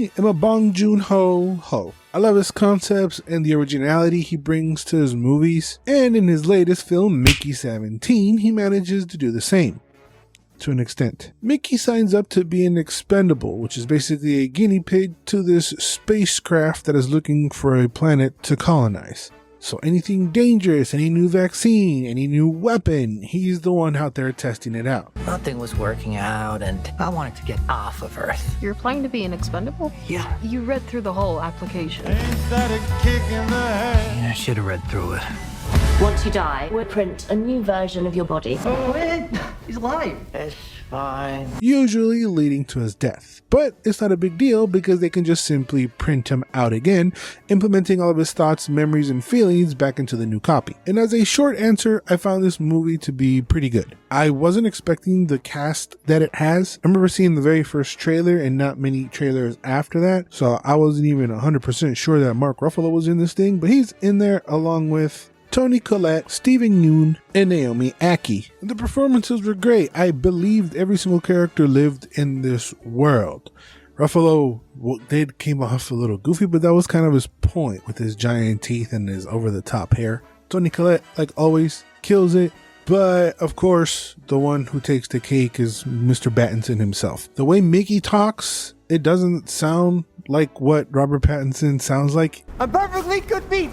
I am a Bong Joon Ho. I love his concepts and the originality he brings to his movies, and in his latest film, Mickey 17, he manages to do the same. To an extent. Mickey signs up to be an expendable, which is basically a guinea pig to this spacecraft that is looking for a planet to colonize. So anything dangerous, any new vaccine, any new weapon, he's the one out there testing it out. Nothing was working out and I wanted to get off of Earth. You're applying to be an expendable? Yeah. You read through the whole application. Ain't that a kick in the head? I should have read through it. Once you die, we'll print a new version of your body. Oh, wait. He's alive. It's fine. Usually leading to his death. But it's not a big deal because they can just simply print him out again, implementing all of his thoughts, memories, and feelings back into the new copy. And as a short answer, I found this movie to be pretty good. I wasn't expecting the cast that it has. I remember seeing the very first trailer and not many trailers after that, so I wasn't even 100% sure that Mark Ruffalo was in this thing, but he's in there along with Toni Collette, Steven Yeun, and Naomi Aki. The performances were great. I believed every single character lived in this world. Ruffalo did came off a little goofy, but that was kind of his point with his giant teeth and his over-the-top hair. Toni Collette, like always, kills it. But, of course, the one who takes the cake is Mr. Pattinson himself. The way Mickey talks, it doesn't sound like what Robert Pattinson sounds like. I'm perfectly good meat.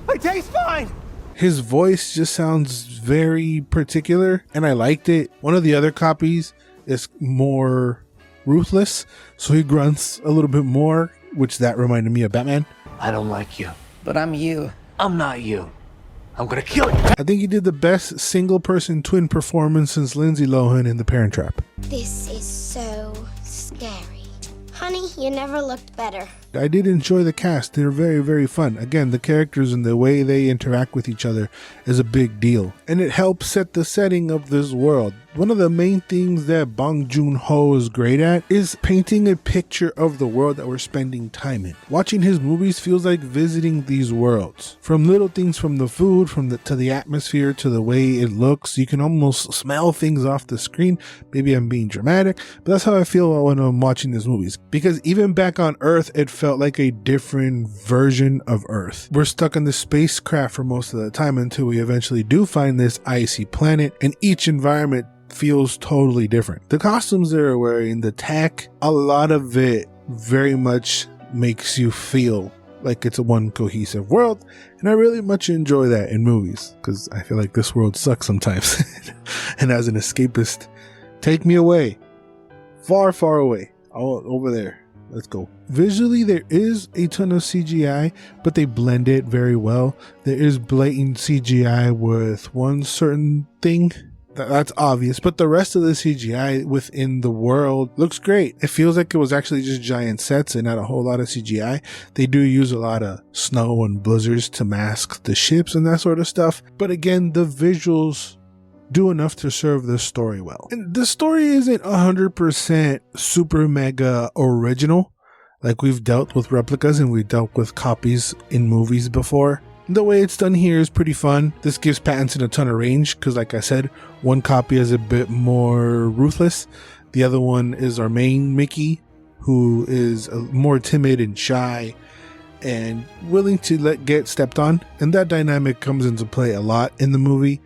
I taste fine. His voice just sounds very particular, and I liked it. One of the other copies is more ruthless, so he grunts a little bit more, which that reminded me of Batman. I don't like you, but I'm you. I'm not you. I'm gonna kill you. I think he did the best single-person twin performance since Lindsay Lohan in The Parent Trap. This is so scary. Honey, you never looked better. I did enjoy the cast. They're very, very fun. Again, the characters and the way they interact with each other is a big deal. And it helps set the setting of this world. One of the main things that Bong Joon Ho is great at is painting a picture of the world that we're spending time in. Watching his movies feels like visiting these worlds. From little things, from the food, to the atmosphere, to the way it looks. You can almost smell things off the screen. Maybe I'm being dramatic, but that's how I feel when I'm watching these movies. Because even back on Earth, it felt like a different version of Earth. We're stuck in the spacecraft for most of the time until we eventually do find this icy planet, and each environment feels totally different. The costumes they're wearing, the tech, a lot of it very much makes you feel like it's a one cohesive world, and I really much enjoy that in movies because I feel like this world sucks sometimes. And as an escapist, take me away, far, far away, over there. Let's go. Visually, there is a ton of CGI, but they blend it very well. There is blatant CGI with one certain thing. That's obvious, but the rest of the CGI within the world looks great. It feels like it was actually just giant sets and not a whole lot of CGI. They do use a lot of snow and blizzards to mask the ships and that sort of stuff. But again, the visuals do enough to serve the story well. And the story isn't 100% super mega original. Like we've dealt with replicas and we've dealt with copies in movies before. The way it's done here is pretty fun. This gives Pattinson a ton of range because, like I said, one copy is a bit more ruthless. The other one is our main Mickey, who is more timid and shy and willing to get stepped on. And that dynamic comes into play a lot in the movie.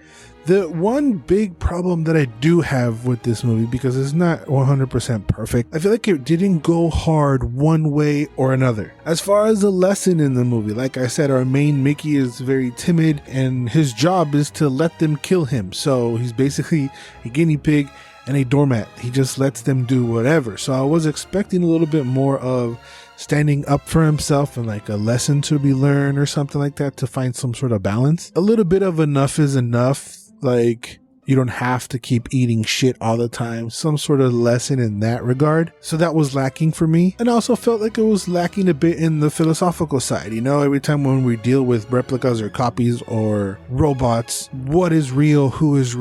The one big problem that I do have with this movie, because it's not 100% perfect, I feel like it didn't go hard one way or another. As far as the lesson in the movie, like I said, our main Mickey is very timid and his job is to let them kill him. So he's basically a guinea pig and a doormat. He just lets them do whatever. So I was expecting a little bit more of standing up for himself and like a lesson to be learned or something like that to find some sort of balance. A little bit of enough is enough. Like, you don't have to keep eating shit all the time. Some sort of lesson in that regard. So that was lacking for me. And I also felt like it was lacking a bit in the philosophical side. You know, every time when we deal with replicas or copies or robots, what is real? Who is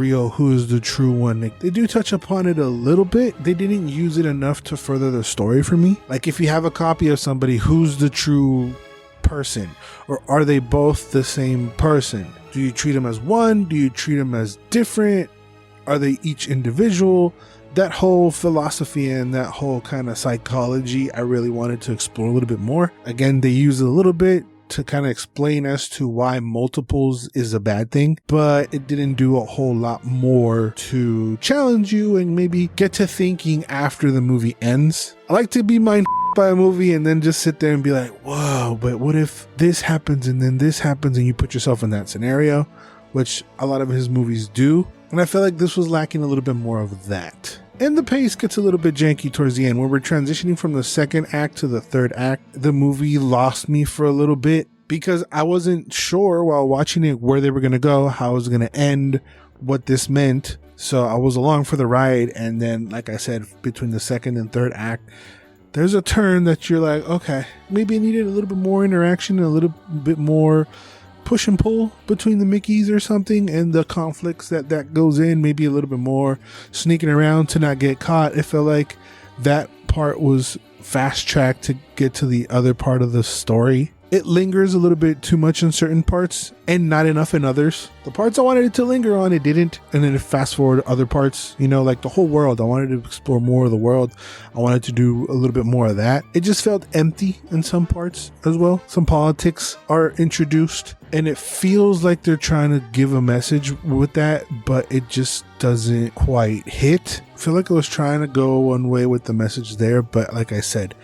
the true one? Like, they do touch upon it a little bit. They didn't use it enough to further the story for me. Like, if you have a copy of somebody, who's the true person? Or are they both the same person? Do you treat them as one? Do you treat them as different? Are they each individual? that whole philosophy and that whole kind of psychology, I really wanted to explore a little bit more. Again, they use it a little bit to kind of explain as to why multiples is a bad thing, but it didn't do a whole lot more to challenge you and maybe get to thinking after the movie ends. I like to be mindful by a movie and then just sit there and be like, whoa, but what if this happens and then this happens, and you put yourself in that scenario, which a lot of his movies do. And I feel like this was lacking a little bit more of that. And the pace gets a little bit janky towards the end. When we're transitioning from the second act to the third act, the movie lost me for a little bit because I wasn't sure while watching it where they were going to go, how it was going to end, what this meant. So I was along for the ride. And then, like I said, between the second and third act, there's a turn that you're like, okay, maybe I needed a little bit more interaction, a little bit more push and pull between the Mickeys or something, and the conflicts that goes in, maybe a little bit more sneaking around to not get caught. It felt like that part was fast tracked to get to the other part of the story. It lingers a little bit too much in certain parts and not enough in others. The parts I wanted it to linger on, it didn't. And then it fast forward other parts, you know, like the whole world. I wanted to explore more of the world. I wanted to do a little bit more of that. It just felt empty in some parts as well. Some politics are introduced and it feels like they're trying to give a message with that, but it just doesn't quite hit. I feel like I was trying to go one way with the message there, but like I said,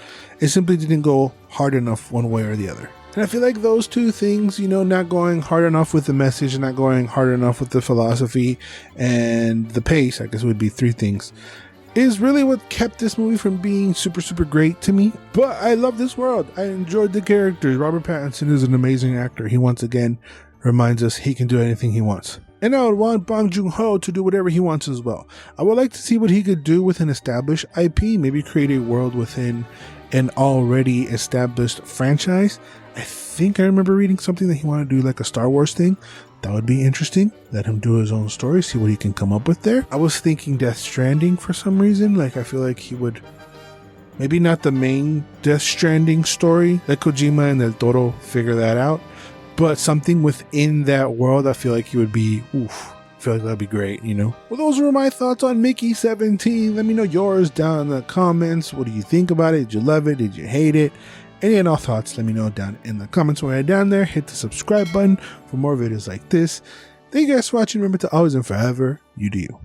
it simply didn't go hard enough one way or the other. And I feel like those two things, you know, not going hard enough with the message and not going hard enough with the philosophy and the pace, I guess would be three things, is really what kept this movie from being super, super great to me. But I love this world. I enjoyed the characters. Robert Pattinson is an amazing actor. He once again reminds us he can do anything he wants. And I would want Bong Joon Ho to do whatever he wants as well. I would like to see what he could do with an established IP, maybe create a world within an already established franchise. I think I remember reading something that he wanted to do like a Star Wars thing. That would be interesting. Let him do his own story, see what he can come up with there. I was thinking Death Stranding for some reason. Like, I feel like he would, maybe not the main Death Stranding story, let Kojima and Del Toro figure that out, but something within that world. I feel like he would be, I feel like that'd be great, you know. Well, those were my thoughts on Mickey 17. Let me know yours down in the comments. What do you think about it? Did you love it? Did you hate it? Any and all thoughts, let me know down in the comments right down there. Hit the subscribe button for more videos like this. Thank you guys for watching. Remember to always and forever, you do you.